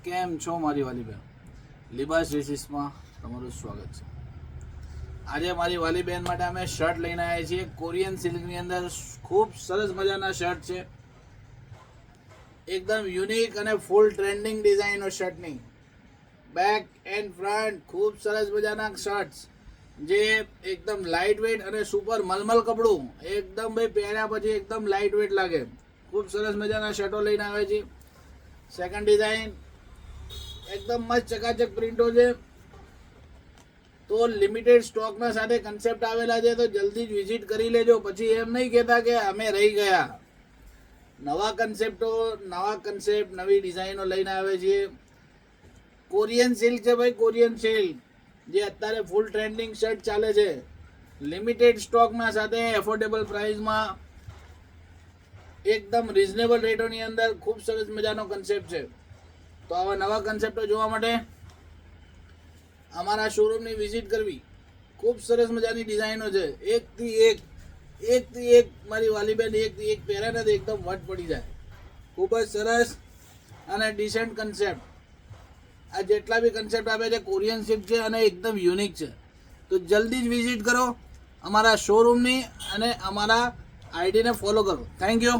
કેમ છો મારી વાલી બહેન? લિબાસ ડ્રેસીસમાં તમારું સ્વાગત છે. આજે મારી વાલી બહેન માટે અમે શર્ટ લઈને આવ્યા છીએ. કોરિયન સિલ્કની અંદર ખૂબ સરસ મજાના શર્ટ છે. એકદમ યુનિક અને ફૂલ ટ્રેન્ડિંગ ડિઝાઇનો શર્ટની બેક એન્ડ ફ્રન્ટ ખૂબ સરસ મજાના શર્ટ્સ જે એકદમ લાઇટ વેટ અને સુપર મલમલ કપડું એકદમ ભાઈ પહેર્યા પછી એકદમ લાઇટ વેટ લાગે. ખૂબ સરસ મજાના શર્ટો લઈને આવે છે. સેકન્ડ ડિઝાઇન એકદમ મસ્ત ચકાચક પ્રિન્ટો છે. તો લિમિટેડ સ્ટોકના સાથે કન્સેપ્ટ આવેલા છે, તો જલ્દી જ વિઝિટ કરી લેજો. પછી એમ નહીં કહેતા કે અમે રહી ગયા. નવા કન્સેપ્ટ નવી ડિઝાઇનો લઈને આવે છે. કોરિયન સિલ્ક છે ભાઈ, કોરિયન સિલ્ક જે અત્યારે ફૂલ ટ્રેન્ડિંગ શર્ટ ચાલે છે. લિમિટેડ સ્ટોકના સાથે એફોર્ડેબલ પ્રાઇસમાં એકદમ રિઝનેબલ રેટોની અંદર ખૂબ સરસ મજાનો કન્સેપ્ટ છે. તો આવા નવા કન્સેપ્ટો જોવા માટે અમારા શોરૂમની વિઝિટ કરવી. ખૂબ સરસ મજાની ડિઝાઇનો છે. એકથી એક મારી વાલી બેન એકથી એક પહેરે નથી, એકદમ વટ પડી જાય. ખૂબ જ સરસ અને ડિસેન્ટ કન્સેપ્ટ. આ જેટલા બી કન્સેપ્ટ આપે છે કોરિયન સિલ્ક છે અને એકદમ યુનિક છે. તો જલ્દી જ વિઝિટ કરો અમારા શોરૂમની અને અમારા આઈડીને ફોલો કરો. Thank you.